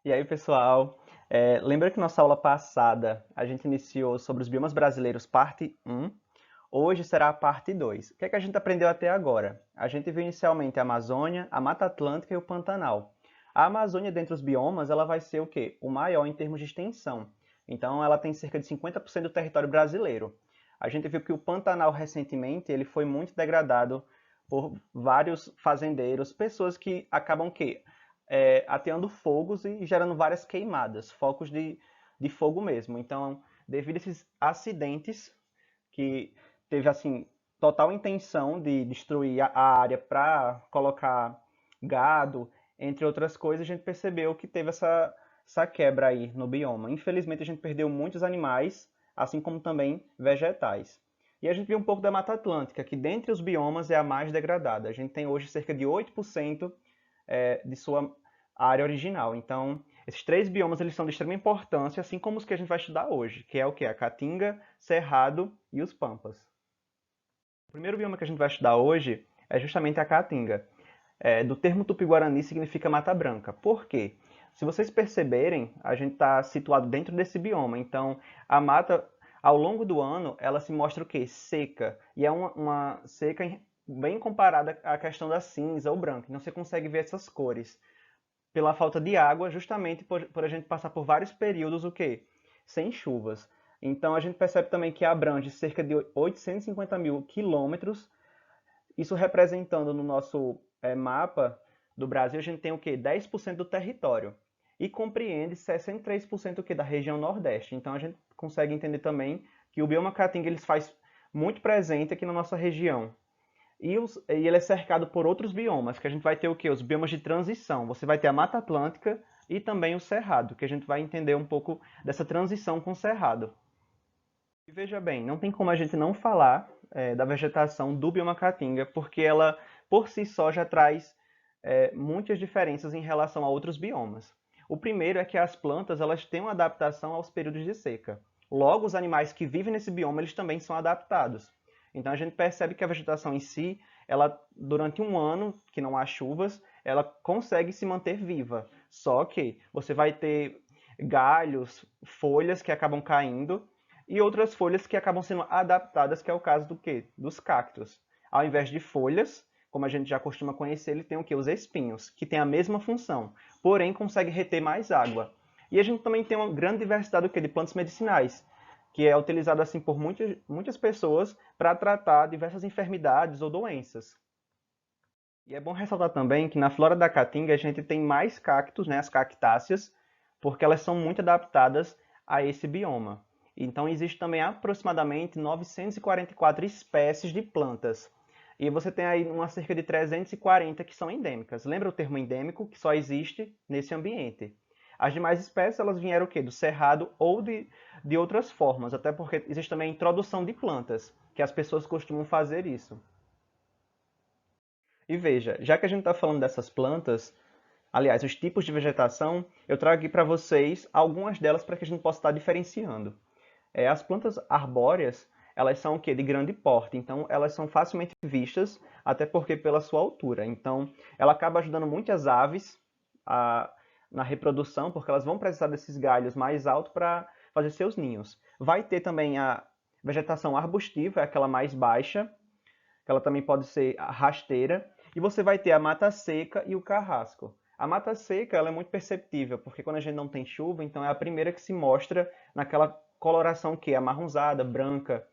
E aí, pessoal? Lembra que nossa aula passada a gente iniciou sobre os biomas brasileiros, parte um. Hoje será a parte 2. O que é que a gente aprendeu até agora? A gente viu inicialmente a Amazônia, a Mata Atlântica e o Pantanal. A Amazônia, dentre os biomas, ela vai ser o quê? O maior em termos de extensão. Então, ela tem cerca de 50% do território brasileiro. A gente viu que o Pantanal, recentemente, ele foi muito degradado por vários fazendeiros, pessoas que acabam que ateando fogos e gerando várias queimadas, focos de fogo mesmo. Então, devido a esses acidentes que teve assim total intenção de destruir a área para colocar gado, entre outras coisas, a gente percebeu que teve essa quebra aí no bioma. Infelizmente, a gente perdeu muitos animais, assim como também vegetais. E a gente viu um pouco da Mata Atlântica, que dentre os biomas é a mais degradada. A gente tem hoje cerca de 8% de sua área original. Então, esses três biomas eles são de extrema importância, assim como os que a gente vai estudar hoje, que é o que? A Caatinga, Cerrado e os Pampas. O primeiro bioma que a gente vai estudar hoje é justamente a Caatinga. Do termo tupi-guarani significa mata branca. Por quê? Se vocês perceberem, a gente está situado dentro desse bioma. Então, a mata, ao longo do ano, ela se mostra o quê? Seca. E é uma seca bem comparada à questão da cinza ou branca. Então, você consegue ver essas cores pela falta de água, justamente por a gente passar por vários períodos o quê? Sem chuvas. Então a gente percebe também que abrange cerca de 850 mil quilômetros, isso representando no nosso mapa do Brasil, a gente tem o quê? 10% do território. E compreende 63% o quê? Da região Nordeste. Então a gente consegue entender também que o bioma Caatinga ele faz muito presente aqui na nossa região. E ele é cercado por outros biomas, que a gente vai ter o quê? Os biomas de transição. Você vai ter a Mata Atlântica e também o Cerrado, que a gente vai entender um pouco dessa transição com o Cerrado. E veja bem, não tem como a gente não falar da vegetação do bioma Caatinga, porque ela, por si só, já traz muitas diferenças em relação a outros biomas. O primeiro é que as plantas elas têm uma adaptação aos períodos de seca. Logo, os animais que vivem nesse bioma eles também são adaptados. Então a gente percebe que a vegetação em si, ela durante um ano que não há chuvas, ela consegue se manter viva. Só que você vai ter galhos, folhas que acabam caindo e outras folhas que acabam sendo adaptadas, que é o caso do quê? Dos cactos. Ao invés de folhas, como a gente já costuma conhecer, ele tem o quê? Os espinhos, que tem a mesma função, porém consegue reter mais água. E a gente também tem uma grande diversidade do quê? De plantas medicinais, que é utilizado assim por muitas pessoas para tratar diversas enfermidades ou doenças. E é bom ressaltar também que na flora da Caatinga a gente tem mais cactos, né, as cactáceas, porque elas são muito adaptadas a esse bioma. Então existe também aproximadamente 944 espécies de plantas. E você tem aí uma cerca de 340 que são endêmicas. Lembra o termo endêmico, que só existe nesse ambiente. As demais espécies elas vieram o quê? Do cerrado ou de outras formas, até porque existe também a introdução de plantas, que as pessoas costumam fazer isso. E veja, já que a gente está falando dessas plantas, aliás, os tipos de vegetação, eu trago aqui para vocês algumas delas para que a gente possa estar diferenciando. As plantas arbóreas, elas são o quê? De grande porte, então elas são facilmente vistas, até porque pela sua altura. Então, ela acaba ajudando muitas aves a, na reprodução, porque elas vão precisar desses galhos mais altos para fazer seus ninhos. Vai ter também a vegetação arbustiva, é aquela mais baixa, que ela também pode ser rasteira, e você vai ter a mata seca e o carrasco. A mata seca ela é muito perceptível, porque quando a gente não tem chuva, então é a primeira que se mostra naquela coloração que é amarronzada, branca.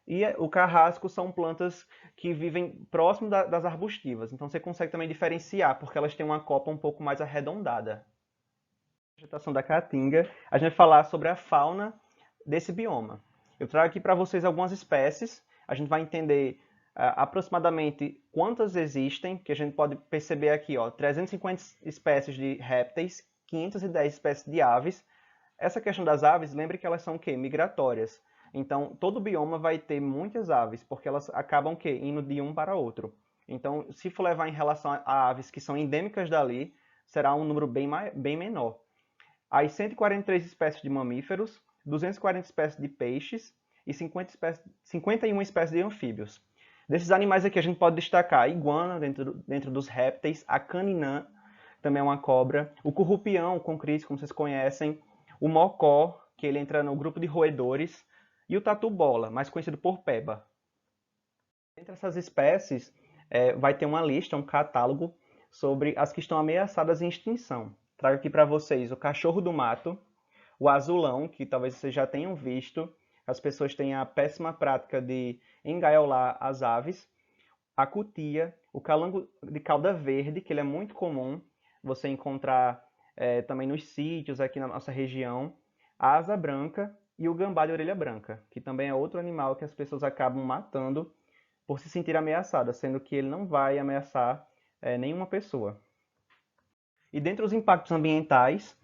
E o carrasco são plantas que vivem próximo das arbustivas, então você consegue também diferenciar, porque elas têm uma copa um pouco mais arredondada. A vegetação da caatinga, a gente vai falar sobre a fauna desse bioma. Eu trago aqui para vocês algumas espécies, a gente vai entender aproximadamente quantas existem, que a gente pode perceber aqui, ó, 350 espécies de répteis, 510 espécies de aves. Essa questão das aves, lembre que elas são o quê? Migratórias. Então, todo bioma vai ter muitas aves, porque elas acabam o quê? Indo de um para outro. Então, se for levar em relação a aves que são endêmicas dali, será um número bem menor. As 143 espécies de mamíferos, 240 espécies de peixes e 51 espécies de anfíbios. Desses animais aqui a gente pode destacar a iguana dentro dos répteis, a caninã, também é uma cobra. O currupião, com Cris, como vocês conhecem. O mocó, que ele entra no grupo de roedores. E o tatu-bola, mais conhecido por peba. Entre essas espécies, vai ter uma lista, um catálogo sobre as que estão ameaçadas em extinção. Trago aqui para vocês o cachorro do mato, o azulão, que talvez vocês já tenham visto. As pessoas têm a péssima prática de engaiolar as aves. A cutia, o calango de cauda verde, que ele é muito comum você encontrar também nos sítios aqui na nossa região. A asa branca e o gambá de orelha branca, que também é outro animal que as pessoas acabam matando por se sentir ameaçadas, sendo que ele não vai ameaçar nenhuma pessoa. E dentre os impactos ambientais,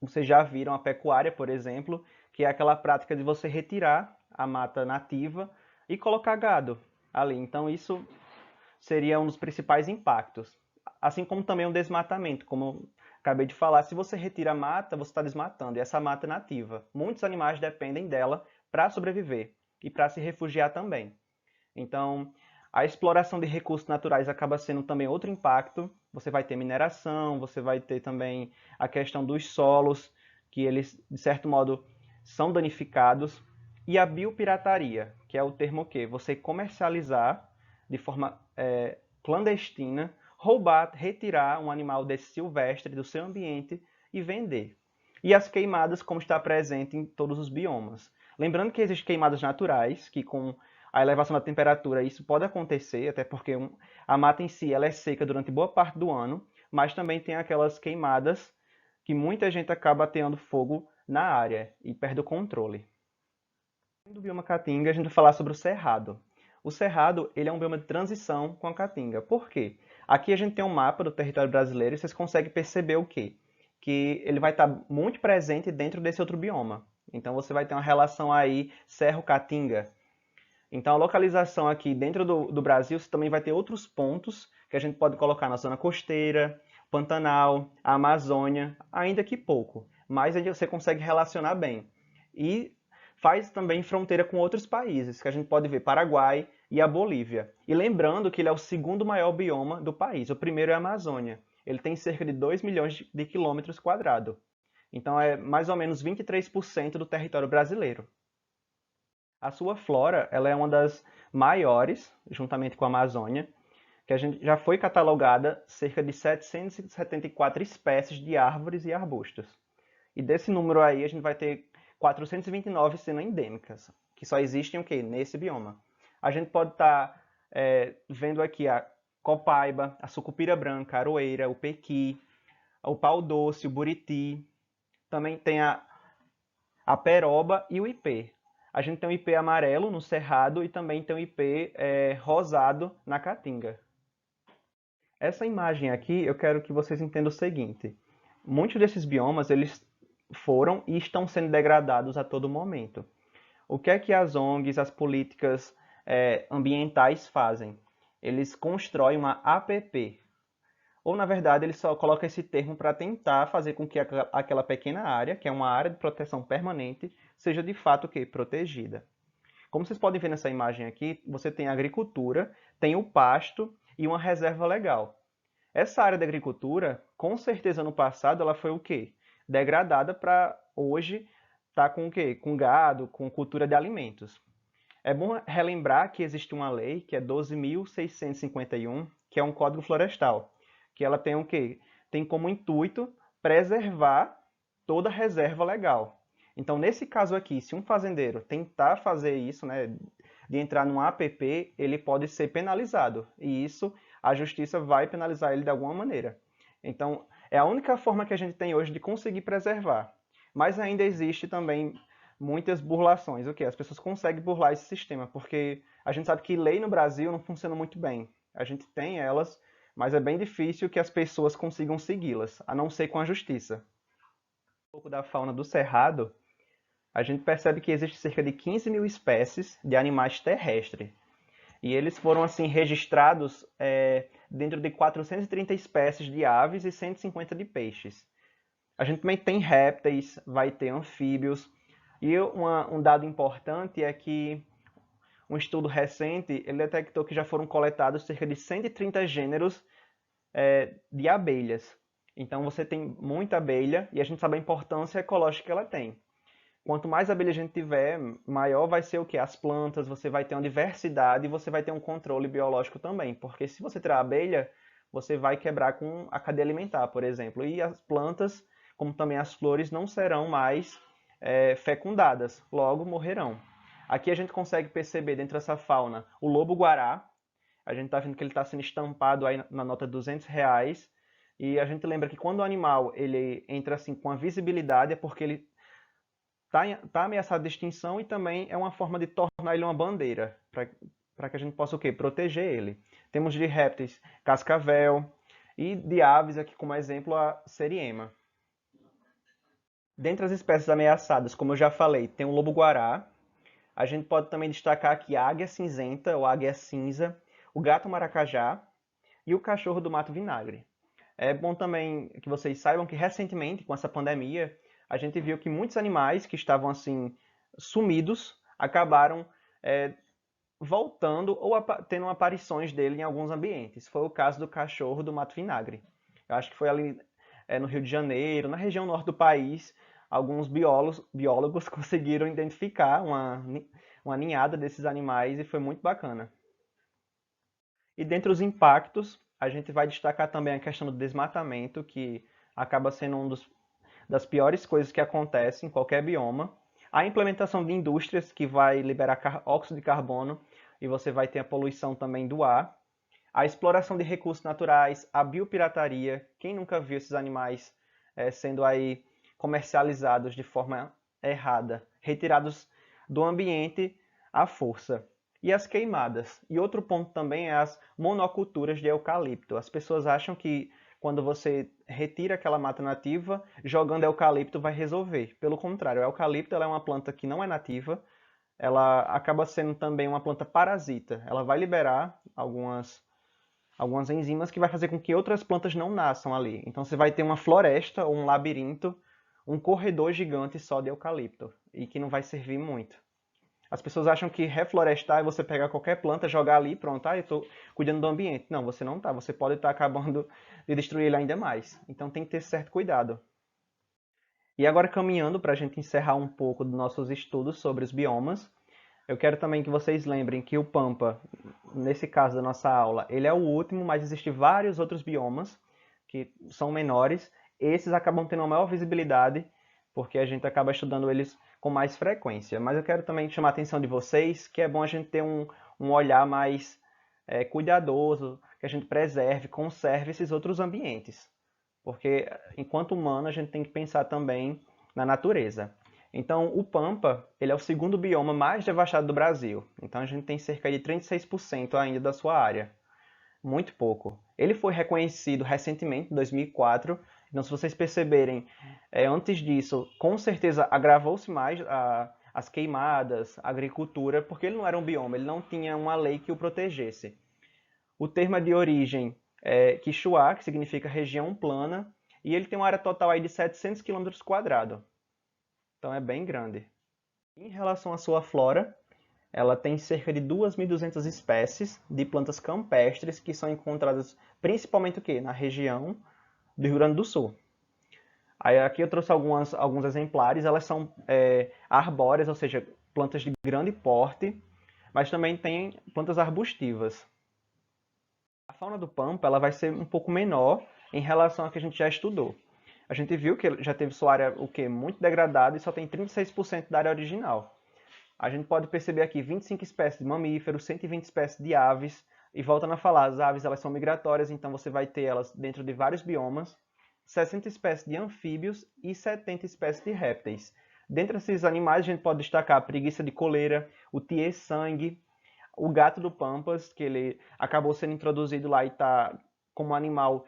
vocês já viram a pecuária, por exemplo, que é aquela prática de você retirar a mata nativa e colocar gado ali. Então isso seria um dos principais impactos. Assim como também o desmatamento, como acabei de falar, se você retira a mata, você está desmatando, e essa mata é nativa. Muitos animais dependem dela para sobreviver e para se refugiar também. Então, a exploração de recursos naturais acaba sendo também outro impacto. Você vai ter mineração, você vai ter também a questão dos solos, que eles, de certo modo, são danificados. E a biopirataria, que é o termo que você comercializar de forma clandestina, roubar, retirar um animal desse silvestre do seu ambiente e vender. E as queimadas, como está presente em todos os biomas. Lembrando que existem queimadas naturais, que com a elevação da temperatura isso pode acontecer, até porque a mata em si ela é seca durante boa parte do ano, mas também tem aquelas queimadas que muita gente acaba tendo fogo na área e perde o controle. Do bioma Caatinga, a gente vai falar sobre o Cerrado. O Cerrado ele é um bioma de transição com a Caatinga. Por quê? Aqui a gente tem um mapa do território brasileiro e vocês conseguem perceber o quê? Que ele vai estar muito presente dentro desse outro bioma. Então você vai ter uma relação aí Cerro-Caatinga. Então a localização aqui dentro do Brasil você também vai ter outros pontos que a gente pode colocar na zona costeira, Pantanal, a Amazônia, ainda que pouco. Mas aí você consegue relacionar bem. E faz também fronteira com outros países, que a gente pode ver Paraguai e a Bolívia. E lembrando que ele é o segundo maior bioma do país. O primeiro é a Amazônia. Ele tem cerca de 2 milhões de quilômetros quadrados. Então é mais ou menos 23% do território brasileiro. A sua flora ela é uma das maiores, juntamente com a Amazônia, que a gente já foi catalogada cerca de 774 espécies de árvores e arbustos. E desse número aí a gente vai ter 429 sendo endêmicas, que só existem o quê? Nesse bioma. A gente pode estar vendo aqui a copaíba, a sucupira branca, a aroeira, o pequi, o pau-doce, o buriti. Também tem a peroba e o ipê. A gente tem o ipê amarelo no cerrado e também tem o ipê rosado na caatinga. Essa imagem aqui eu quero que vocês entendam o seguinte. Muitos desses biomas eles foram e estão sendo degradados a todo momento. O que é que as ONGs, as políticas ambientais fazem? Eles constroem uma APP. Ou, na verdade, eles só colocam esse termo para tentar fazer com que aquela pequena área, que é uma área de proteção permanente, seja de fato o quê? Protegida. Como vocês podem ver nessa imagem aqui, você tem a agricultura, tem o pasto e uma reserva legal. Essa área da agricultura, com certeza no passado, ela foi o quê? Degradada para hoje estar com o quê? Com gado, com cultura de alimentos. É bom relembrar que existe uma lei, que é 12.651, que é um código florestal, que ela tem o quê? Tem como intuito preservar toda a reserva legal. Então, nesse caso aqui, se um fazendeiro tentar fazer isso, né, de entrar num APP, ele pode ser penalizado. E isso, a justiça vai penalizar ele de alguma maneira. Então, é a única forma que a gente tem hoje de conseguir preservar. Mas ainda existe também muitas burlações. O que? As pessoas conseguem burlar esse sistema, porque a gente sabe que lei no Brasil não funciona muito bem. A gente tem elas, mas é bem difícil que as pessoas consigam segui-las, a não ser com a justiça. Um pouco da fauna do Cerrado, a gente percebe que existe cerca de 15 mil espécies de animais terrestres. E eles foram assim registrados dentro de 430 espécies de aves e 150 de peixes. A gente também tem répteis, vai ter anfíbios. E um dado importante é que um estudo recente ele detectou que já foram coletados cerca de 130 gêneros de abelhas. Então você tem muita abelha e a gente sabe a importância ecológica que ela tem. Quanto mais abelha a gente tiver, maior vai ser o que? As plantas, você vai ter uma diversidade e você vai ter um controle biológico também. Porque se você tirar a abelha, você vai quebrar com a cadeia alimentar, por exemplo. E as plantas, como também as flores, não serão mais fecundadas, logo morrerão. Aqui a gente consegue perceber dentro dessa fauna o lobo-guará. A gente está vendo que ele está sendo estampado aí na nota de R$ 200. E a gente lembra que quando o animal ele entra assim com a visibilidade é porque ele está ameaçado de extinção e também é uma forma de tornar ele uma bandeira, para que a gente possa o quê? Proteger ele. Temos de répteis cascavel e de aves aqui como exemplo a seriema. Dentre as espécies ameaçadas, como eu já falei, tem o lobo-guará. A gente pode também destacar aqui a águia cinzenta ou águia cinza, o gato-maracajá e o cachorro do mato vinagre. É bom também que vocês saibam que recentemente, com essa pandemia, a gente viu que muitos animais que estavam assim sumidos acabaram voltando ou tendo aparições dele em alguns ambientes. Foi o caso do cachorro do mato vinagre. Eu acho que foi ali no Rio de Janeiro, na região norte do país, alguns biólogos conseguiram identificar uma ninhada desses animais e foi muito bacana. E dentre os impactos, a gente vai destacar também a questão do desmatamento, que acaba sendo das piores coisas que acontecem em qualquer bioma. A implementação de indústrias, que vai liberar óxido de carbono, e você vai ter a poluição também do ar. A exploração de recursos naturais, a biopirataria. Quem nunca viu esses animais sendo aí comercializados de forma errada, retirados do ambiente à força? E as queimadas. E outro ponto também é as monoculturas de eucalipto. As pessoas acham que quando você retira aquela mata nativa, jogando eucalipto vai resolver. Pelo contrário, o eucalipto ela é uma planta que não é nativa, ela acaba sendo também uma planta parasita. Ela vai liberar algumas enzimas que vai fazer com que outras plantas não nasçam ali. Então você vai ter uma floresta ou um labirinto, um corredor gigante só de eucalipto, e que não vai servir muito. As pessoas acham que reflorestar é você pegar qualquer planta, jogar ali, pronto, eu estou cuidando do ambiente. Não, você não está. Você pode estar acabando de destruir ele ainda mais. Então tem que ter certo cuidado. E agora caminhando para a gente encerrar um pouco dos nossos estudos sobre os biomas, eu quero também que vocês lembrem que o Pampa, nesse caso da nossa aula, ele é o último, mas existem vários outros biomas que são menores. Esses acabam tendo uma maior visibilidade, porque a gente acaba estudando eles com mais frequência. Mas eu quero também chamar a atenção de vocês que é bom a gente ter um olhar mais cuidadoso, que a gente preserve, conserve esses outros ambientes. Porque enquanto humano a gente tem que pensar também na natureza. Então, o Pampa, ele é o segundo bioma mais devastado do Brasil. Então, a gente tem cerca de 36% ainda da sua área. Muito pouco. Ele foi reconhecido recentemente, em 2004. Então, se vocês perceberem, antes disso, com certeza agravou-se mais as queimadas, a agricultura, porque ele não era um bioma, ele não tinha uma lei que o protegesse. O termo é de origem Quixuá, que significa região plana, e ele tem uma área total aí de 700 km². Então é bem grande. Em relação à sua flora, ela tem cerca de 2.200 espécies de plantas campestres que são encontradas principalmente o quê? Na região do Rio Grande do Sul. Aí aqui eu trouxe alguns exemplares, elas são arbóreas, ou seja, plantas de grande porte, mas também tem plantas arbustivas. A fauna do Pampa ela vai ser um pouco menor em relação ao que a gente já estudou. A gente viu que já teve sua área muito degradada e só tem 36% da área original. A gente pode perceber aqui 25 espécies de mamíferos, 120 espécies de aves, e voltando a falar, as aves elas são migratórias, então você vai ter elas dentro de vários biomas, 60 espécies de anfíbios e 70 espécies de répteis. Dentre esses animais, a gente pode destacar a preguiça de coleira, o tiê-sangue, o gato do Pampas, que ele acabou sendo introduzido lá e está como animal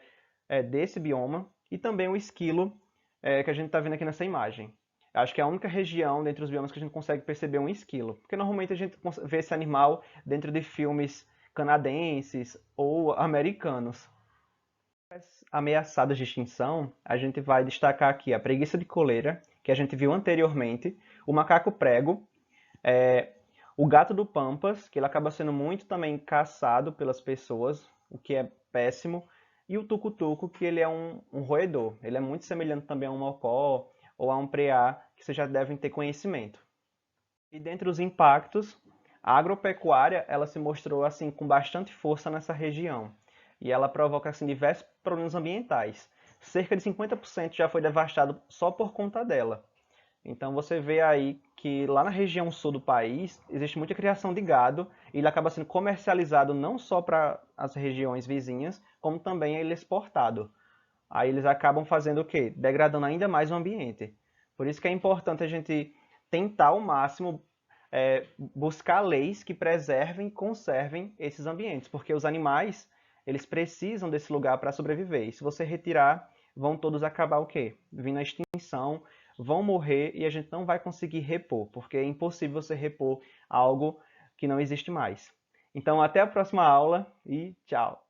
desse bioma, e também o esquilo, que a gente está vendo aqui nessa imagem. Acho que é a única região dentre os biomas que a gente consegue perceber um esquilo, porque normalmente a gente vê esse animal dentro de filmes canadenses ou americanos. Ameaçadas de extinção, a gente vai destacar aqui a preguiça de coleira, que a gente viu anteriormente, o macaco prego, o gato do Pampas, que ele acaba sendo muito também caçado pelas pessoas, o que é péssimo, e o tucutuco, que ele é um roedor. Ele é muito semelhante também a um mocó ou a um preá, que vocês já devem ter conhecimento. E dentre os impactos, a agropecuária ela se mostrou assim com bastante força nessa região. E ela provoca assim, diversos problemas ambientais. Cerca de 50% já foi devastado só por conta dela. Então você vê aí que lá na região sul do país existe muita criação de gado e ele acaba sendo comercializado não só para as regiões vizinhas, como também ele é exportado. Aí eles acabam fazendo o quê? Degradando ainda mais o ambiente. Por isso que é importante a gente tentar ao máximo buscar leis que preservem e conservem esses ambientes, porque os animais eles precisam desse lugar para sobreviver. E se você retirar, vão todos acabar o quê? Vindo a extinção, vão morrer e a gente não vai conseguir repor, porque é impossível você repor algo que não existe mais. Então, até a próxima aula e tchau!